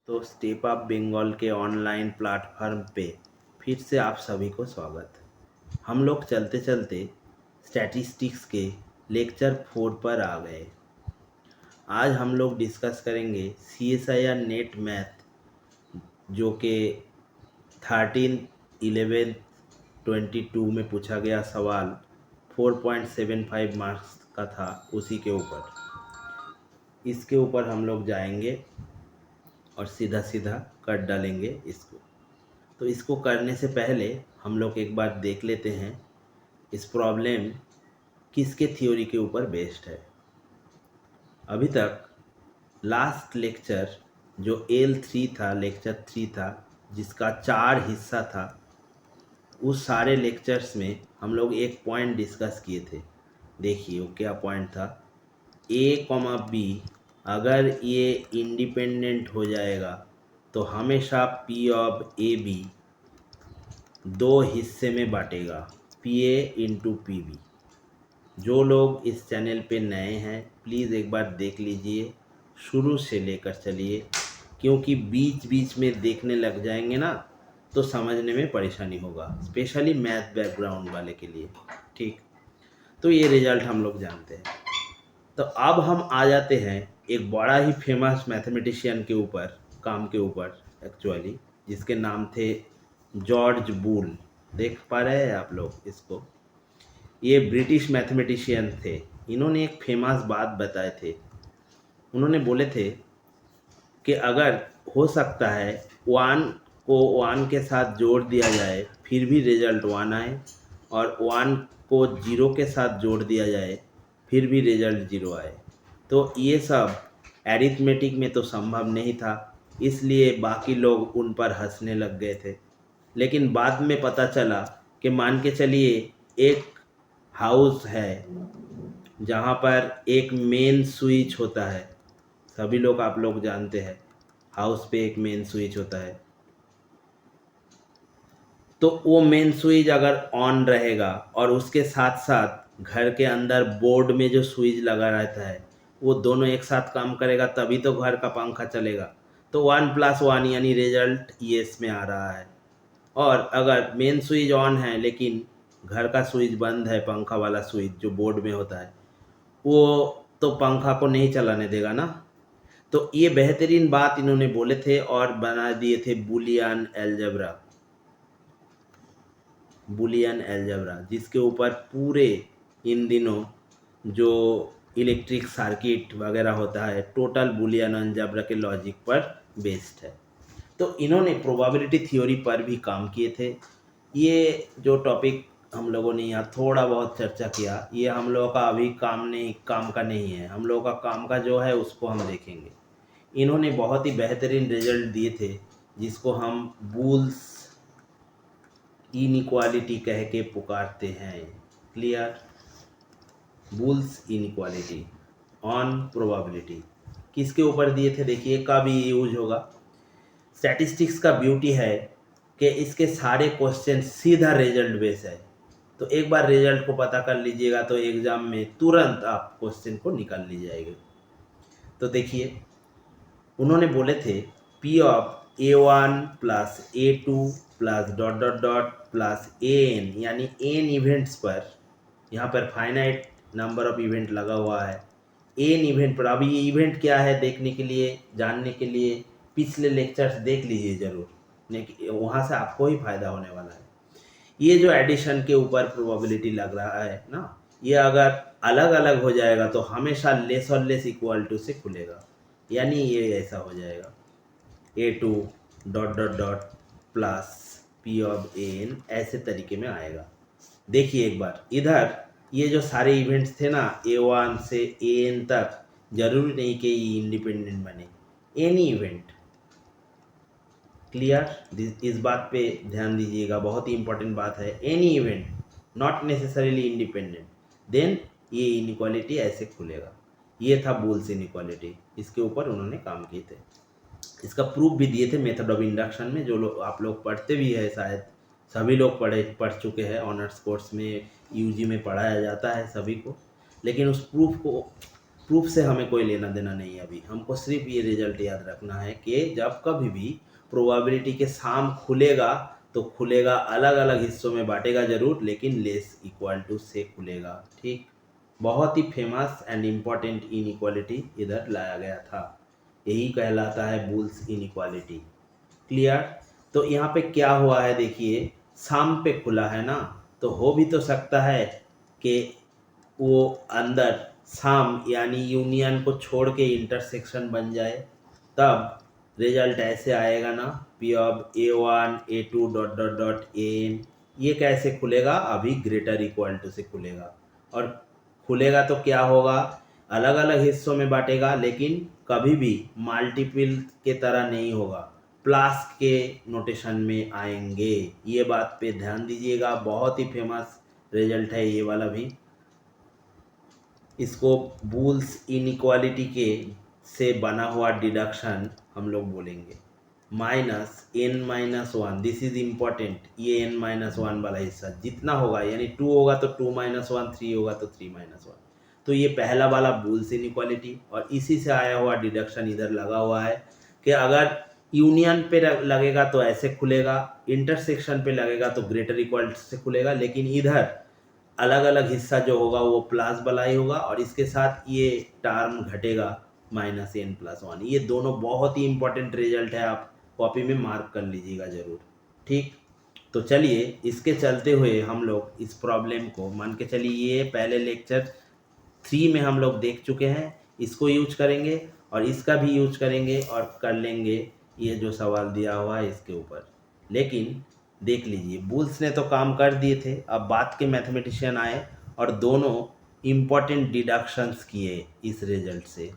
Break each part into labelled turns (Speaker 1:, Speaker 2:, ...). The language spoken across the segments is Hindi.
Speaker 1: तो स्टेप अप बंगाल के ऑनलाइन प्लेटफॉर्म पे फिर से आप सभी को स्वागत। हम लोग चलते चलते स्टैटिस्टिक्स के लेक्चर 4 पर आ गए। आज हम लोग डिस्कस करेंगे CSIR नेट मैथ, जो कि 13, 11, 22 में पूछा गया सवाल 4.75 मार्क्स का था, उसी के ऊपर इसके ऊपर हम लोग जाएंगे और सीधा सीधा कर डालेंगे इसको। तो इसको करने से पहले हम लोग एक बार देख लेते हैं इस प्रॉब्लम किसके थ्योरी के ऊपर बेस्ड है। अभी तक लास्ट लेक्चर जो L3 था, लेक्चर 3 था, जिसका 4 हिस्सा था, उस सारे लेक्चर्स में हम लोग एक पॉइंट डिस्कस किए थे। देखिए वो क्या पॉइंट था। A, B अगर ये इंडिपेंडेंट हो जाएगा तो हमेशा P ऑफ AB दो हिस्से में बांटेगा, PA इंटू PB। जो लोग इस चैनल पे नए हैं प्लीज़ एक बार देख लीजिए, शुरू से लेकर चलिए, क्योंकि बीच बीच में देखने लग जाएंगे ना तो समझने में परेशानी होगा, स्पेशली मैथ बैकग्राउंड वाले के लिए। ठीक, तो ये रिजल्ट हम लोग जानते हैं। तो अब हम आ जाते हैं एक बड़ा ही फेमस मैथमेटिशियन के ऊपर, काम के ऊपर एक्चुअली, जिसके नाम थे जॉर्ज बूल। देख पा रहे हैं आप लोग इसको? ये ब्रिटिश मैथमेटिशियन थे। इन्होंने एक फेमस बात बताए थे। उन्होंने बोले थे कि अगर हो सकता है 1 को 1 के साथ जोड़ दिया जाए फिर भी रिजल्ट 1 आए, और 1 को 0 के साथ जोड़ दिया जाए फिर भी रिजल्ट 0 आए। तो ये सब एरिथमेटिक में तो संभव नहीं था, इसलिए बाकी लोग उन पर हंसने लग गए थे। लेकिन बाद में पता चला कि मान के चलिए एक हाउस है जहाँ पर एक मेन स्विच होता है। सभी लोग, आप लोग जानते हैं, हाउस पे एक मेन स्विच होता है। तो वो मेन स्विच अगर ऑन रहेगा और उसके साथ साथ घर के अंदर बोर्ड में जो स्विच लगा रहता है वो दोनों एक साथ काम करेगा, तभी तो घर का पंखा चलेगा। तो 1+1 यानी रिजल्ट येस में आ रहा है। और अगर मेन स्विच ऑन है लेकिन घर का स्विच बंद है, पंखा वाला स्विच जो बोर्ड में होता है, वो तो पंखा को नहीं चलाने देगा ना। तो ये बेहतरीन बात इन्होंने बोले थे और बना दिए थे बुलियन एल्जेब्रा। बुलियन एल्जेब्रा जिसके ऊपर पूरे इन दिनों जो इलेक्ट्रिक सर्किट वगैरह होता है, टोटल बुलियन एल्जेब्रा के लॉजिक पर बेस्ड है। तो इन्होंने प्रोबेबिलिटी थ्योरी पर भी काम किए थे। ये जो टॉपिक हम लोगों ने यहाँ थोड़ा बहुत चर्चा किया, ये हम लोगों का अभी काम का नहीं है। हम लोगों का काम का जो है उसको हम देखेंगे। इन्होंने बहुत ही बेहतरीन रिजल्ट दिए थे, जिसको हम बूल्स इनइक्वालिटी कह के पुकारते हैं। क्लियर? बूल्स इनइक्वालिटी ऑन प्रोबेबिलिटी किसके ऊपर दिए थे? देखिए, का भी यूज होगा। स्टैटिस्टिक्स का ब्यूटी है कि इसके सारे क्वेश्चन सीधा रिजल्ट बेस है। तो एक बार रिजल्ट को पता कर लीजिएगा तो एग्जाम में तुरंत आप क्वेश्चन को निकाल ली जाएगी। तो देखिए, उन्होंने बोले थे P of A1 plus A2 plus dot dot dot plus AN, यानी N इवेंट्स पर, यहाँ पर फाइनाइट नंबर ऑफ इवेंट लगा हुआ है, N इवेंट पर। अभी ये इवेंट क्या है देखने के लिए, जानने के लिए पिछले लेक्चर्स देख लीजिए ज़रूर, वहाँ से आपको ही फायदा होने वाला है। ये जो एडिशन के ऊपर प्रोबेबिलिटी लग रहा है ना, ये अगर अलग अलग हो जाएगा तो हमेशा लेस और लेस इक्वल टू से खुलेगा, यानी ये ऐसा हो जाएगा A2 dot dot dot plus P of AN, ऐसे तरीके में आएगा। देखिए एक बार इधर, ये जो सारे इवेंट्स थे ना A1 से AN तक, जरूरी नहीं कि ये इंडिपेंडेंट बने, एनी इवेंट। क्लियर? इस बात पे ध्यान दीजिएगा, बहुत ही इंपॉर्टेंट बात है। Any event not necessarily independent, then ये इनइक्वालिटी ऐसे खुलेगा। ये था बुल्स इनइक्वालिटी, इसके ऊपर उन्होंने काम किए थे। इसका प्रूफ भी दिए थे मेथड ऑफ इंडक्शन में, जो लोग आप लोग पढ़ते भी है, शायद सभी लोग पढ़ चुके हैं। ऑनर्स कोर्स में UG में पढ़ाया जाता है सभी को। लेकिन उस प्रूफ प्रूफ से हमें कोई लेना देना नहीं है। अभी हमको सिर्फ ये रिजल्ट याद रखना है कि जब कभी भी प्रोबेबिलिटी के साम खुलेगा तो खुलेगा, अलग अलग हिस्सों में बांटेगा जरूर, लेकिन लेस इक्वल टू से खुलेगा। ठीक, बहुत ही फेमस एंड इम्पॉर्टेंट इनइक्वालिटी इधर लाया गया था, यही कहलाता है बुल्स इनइक्वालिटी। क्लियर? तो यहाँ पे क्या हुआ है देखिए, साम पे खुला है ना, तो हो भी तो सकता है कि वो अंदर साम यानी यूनियन को छोड़ के इंटरसेक्शन बन जाए, तब रिजल्ट ऐसे आएगा ना, P of A1 A2 dot dot dot AN। ये कैसे खुलेगा? अभी ग्रेटर इक्वल टू से खुलेगा, और खुलेगा तो क्या होगा, अलग अलग हिस्सों में बांटेगा, लेकिन कभी भी मल्टीपल के तरह नहीं होगा, प्लस के नोटेशन में आएंगे। ये बात पे ध्यान दीजिएगा, बहुत ही फेमस रिजल्ट है ये वाला भी। इसको बुल्स इनइक्वालिटी के से बना हुआ डिडक्शन हम लोग बोलेंगे। -n-1, this is important. ये n-1 वाला हिस्सा जितना होगा, यानी 2 होगा तो 2-1, 3 होगा तो 3-1, तो ये पहला वाला बुल्स इनइक्वालिटी, और इसी से आया हुआ डिडक्शन इधर लगा हुआ है कि अगर यूनियन पे लगेगा तो ऐसे खुलेगा, इंटरसेक्शन पे लगेगा तो ग्रेटर इक्वल से खुलेगा, लेकिन इधर अलग अलग हिस्सा जो होगा वो प्लस वाला ही होगा, और इसके साथ ये टर्म घटेगा -n+1। ये दोनों बहुत ही इंपॉर्टेंट रिजल्ट है, आप कॉपी में मार्क कर लीजिएगा ज़रूर। ठीक, तो चलिए इसके चलते हुए हम लोग इस प्रॉब्लम को मान के चलिए, ये पहले लेक्चर 3 में हम लोग देख चुके हैं, इसको यूज करेंगे और इसका भी यूज करेंगे और कर लेंगे ये जो सवाल दिया हुआ है इसके ऊपर। लेकिन देख लीजिए, बुल्स ने तो काम कर दिए थे, अब बात के मैथमेटिशियन आए और दोनों इम्पॉर्टेंट डिडक्शंस किए इस रिजल्ट से।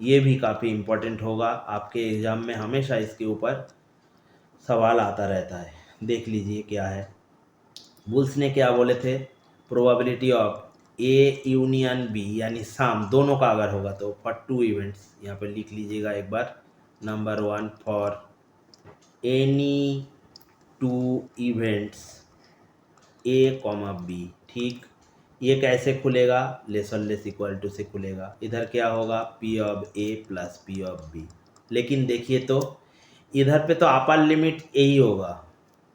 Speaker 1: ये भी काफ़ी इम्पॉर्टेंट होगा, आपके एग्ज़ाम में हमेशा इसके ऊपर सवाल आता रहता है। देख लीजिए क्या है। बुल्स ने क्या बोले थे, probability of A union B यानी साम दोनों का अगर होगा तो फॉर 2 इवेंट्स, यहाँ पे लिख लीजिएगा एक बार। Number 1, for any 2 events A, B। ठीक, ये कैसे खुलेगा, लेस और लेस इक्वल टू से खुलेगा। इधर क्या होगा, P of A plus P of B। लेकिन देखिए तो इधर पे तो अपर लिमिट यही होगा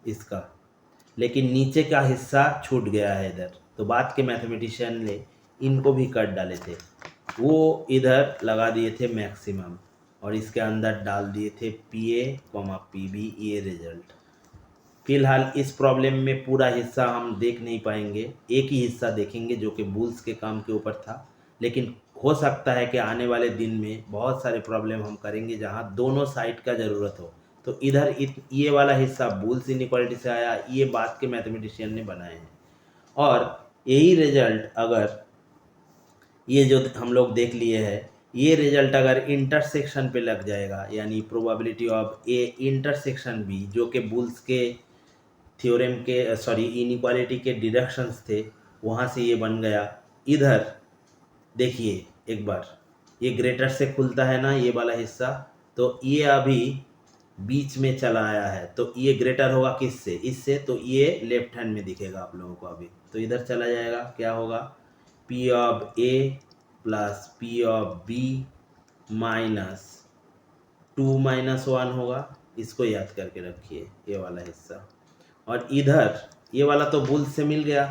Speaker 1: इसका, लेकिन नीचे का हिस्सा छूट गया है इधर, तो बात के मैथमेटिशियन ने इनको भी कट डाले थे, वो इधर लगा दिए थे मैक्सिमम और इसके अंदर डाल दिए थे PA, PB। ये रिजल्ट फिलहाल इस प्रॉब्लम में पूरा हिस्सा हम देख नहीं पाएंगे, एक ही हिस्सा देखेंगे जो कि बुल्स के काम के ऊपर था, लेकिन हो सकता है कि आने वाले दिन में बहुत सारे प्रॉब्लम हम करेंगे जहां दोनों साइड का ज़रूरत हो। तो इधर ये वाला हिस्सा बुल्स इनइक्वालिटी से आया, ये बात के मैथमेटिशियन ने बनाए हैं, और यही रिजल्ट अगर ये जो हम लोग देख लिए हैं, ये रिजल्ट अगर इंटरसेक्शन पे लग जाएगा, यानी probability of A intersection B, जो कि बुल्स के थ्योरम के इनइक्वालिटी के डिडक्शंस थे, वहाँ से ये बन गया। इधर देखिए एक बार, ये ग्रेटर से खुलता है ना ये वाला हिस्सा, तो ये अभी बीच में चला आया है, तो ये ग्रेटर होगा किससे, इससे, तो ये लेफ्ट हैंड में दिखेगा आप लोगों को अभी, तो इधर चला जाएगा, क्या होगा, P of A plus P of B minus 2-1 होगा। इसको याद करके रखिए, ये वाला हिस्सा। और इधर ये वाला तो बुल से मिल गया,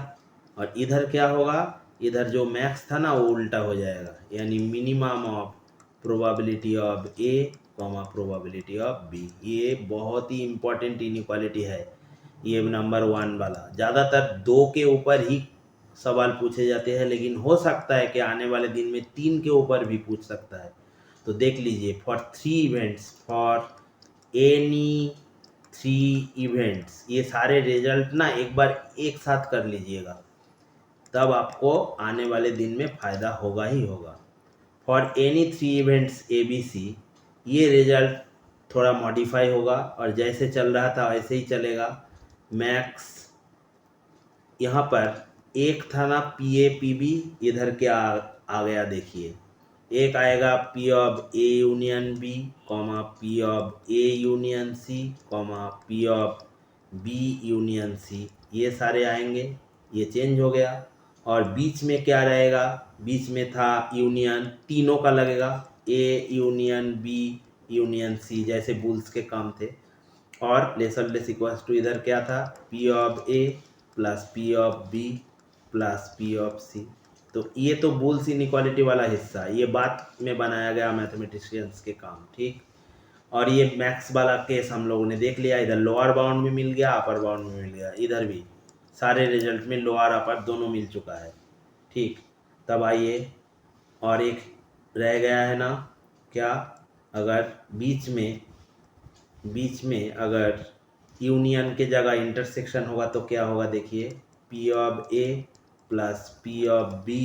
Speaker 1: और इधर क्या होगा, इधर जो मैक्स था ना वो उल्टा हो जाएगा, यानी minimum of probability of A, probability of B। ये बहुत ही इम्पोर्टेंट इनइक्वालिटी है, ये नंबर 1 वाला। ज़्यादातर 2 के ऊपर ही सवाल पूछे जाते हैं, लेकिन हो सकता है कि आने वाले दिन में 3 के ऊपर भी पूछ सकता है। तो देख लीजिए, for 3 events, for any 3 events, ये सारे रिजल्ट ना एक बार एक साथ कर लीजिएगा, तब आपको आने वाले दिन में फ़ायदा होगा ही होगा। फॉर एनी 3 इवेंट्स ABC, ये रिजल्ट थोड़ा मॉडिफाई होगा, और जैसे चल रहा था वैसे ही चलेगा। मैक्स यहाँ पर एक था ना PA-PB, इधर क्या आ गया देखिए, एक आएगा P of A union B, P of A union C, P of B union C, ये सारे आएंगे, ये चेंज हो गया। और बीच में क्या रहेगा, बीच में था यूनियन, तीनों का लगेगा, A union B union C, जैसे बुल्स के काम थे। और लेसर लेस इक्वल्स टू इधर क्या था, P of A plus P of B plus P of C. तो ये तो बुल्स इनइक्वालिटी वाला हिस्सा, ये बाद में बनाया गया मैथमेटिशियंस के काम, ठीक। और ये मैक्स वाला केस हम लोगों ने देख लिया, इधर लोअर बाउंड में मिल गया, अपर बाउंड में मिल गया, इधर भी सारे रिजल्ट में लोअर अपर दोनों मिल चुका है, ठीक। तब आइए और एक रह गया है ना, क्या, अगर बीच में अगर यूनियन के जगह इंटरसेक्शन होगा तो क्या होगा, देखिए, P of A plus P of B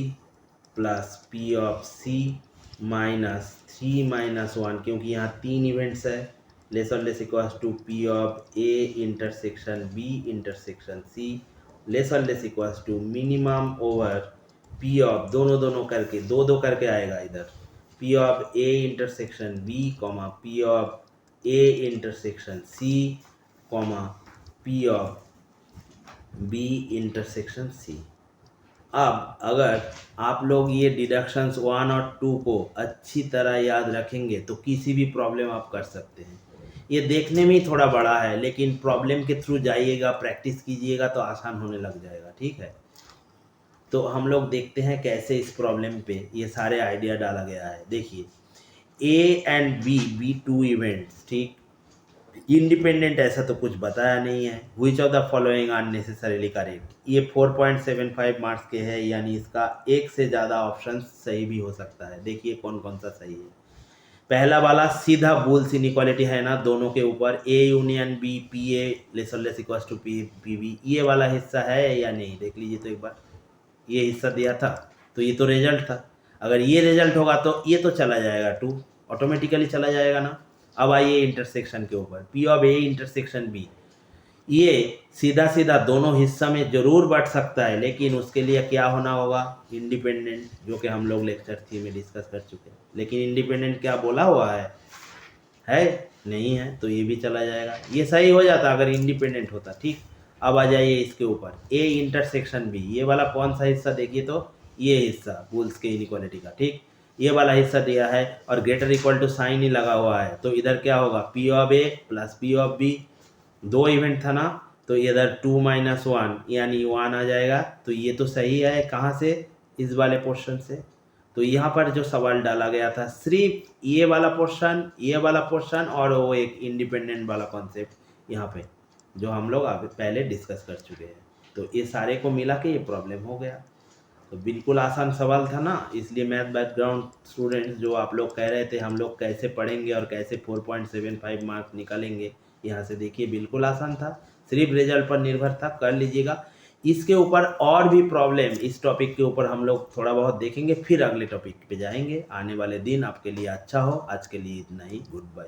Speaker 1: plus P of C minus 3 - 1, क्योंकि यहाँ 3 इवेंट्स है, लेस और less equals to P of A intersection B intersection C, less और less equals to minimum over P of दोनों करके दो करके आएगा इधर, P of A intersection B comma P of A intersection C comma P of B intersection C. अब अगर आप लोग ये डिडक्शंस 1 और 2 को अच्छी तरह याद रखेंगे तो किसी भी प्रॉब्लम आप कर सकते हैं। ये देखने में ही थोड़ा बड़ा है, लेकिन प्रॉब्लम के थ्रू जाइएगा, प्रैक्टिस कीजिएगा तो आसान होने लग जाएगा, ठीक है। तो हम लोग देखते हैं कैसे इस प्रॉब्लम पे ये सारे आइडिया डाला गया है। देखिए, ए एंड बी 2 इवेंट्स, ठीक, इंडिपेंडेंट ऐसा तो कुछ बताया नहीं है। Which of the following are necessarily correct, ये 4.75 मार्क्स के है, यानी इसका एक से ज़्यादा ऑप्शन सही भी हो सकता है। देखिए कौन कौन सा सही है। पहला वाला सीधा बुल्स इनइक्वालिटी है ना, दोनों के ऊपर A union B P A less और less equals to P P B, ये वाला हिस्सा है या नहीं, देख लीजिए तो एक बार। ये हिस्सा दिया था तो ये तो रिजल्ट था, अगर ये रिजल्ट होगा तो ये तो चला जाएगा 2, ऑटोमेटिकली चला जाएगा ना। अब आइए इंटरसेक्शन के ऊपर, P of A intersection B, ये सीधा सीधा दोनों हिस्सा में जरूर बढ़ सकता है, लेकिन उसके लिए क्या होना होगा, इंडिपेंडेंट, जो कि हम लोग लेक्चर 3 में डिस्कस कर चुके हैं। लेकिन इंडिपेंडेंट क्या बोला हुआ है नहीं है, तो ये भी चला जाएगा। ये सही हो जाता अगर इंडिपेंडेंट होता, ठीक। अब आ जाइए इसके ऊपर, ए इंटरसेक्शन बी, ये वाला कौन सा हिस्सा, देखिए तो ये हिस्सा बुल्स के इनइक्वालिटी का, ठीक, ये वाला हिस्सा दिया है और ग्रेटर इक्वल टू साइन ही लगा हुआ है, तो इधर क्या होगा, P of A plus P of B, 2 event था ना, तो इधर 2 - 1 यानी 1 आ जाएगा। तो ये तो सही है, कहाँ से, इस वाले पोर्शन से। तो यहाँ पर जो सवाल डाला गया था सिर्फ ये वाला पोर्शन और वो एक इंडिपेंडेंट वाला कॉन्सेप्ट यहाँ पे, जो हम लोग अभी पहले डिस्कस कर चुके हैं। तो ये सारे को मिला के ये प्रॉब्लम हो गया। तो बिल्कुल आसान सवाल था ना, इसलिए मैथ बैकग्राउंड स्टूडेंट्स जो आप लोग कह रहे थे हम लोग कैसे पढ़ेंगे और कैसे 4.75 मार्क्स निकालेंगे, यहाँ से देखिए बिल्कुल आसान था, सिर्फ रिजल्ट पर निर्भर था, कर लीजिएगा। इसके ऊपर और भी प्रॉब्लम, इस टॉपिक के ऊपर हम लोग थोड़ा बहुत देखेंगे, फिर अगले टॉपिक पे जाएंगे। आने वाले दिन आपके लिए अच्छा हो। आज के लिए इतना ही, गुड बाय।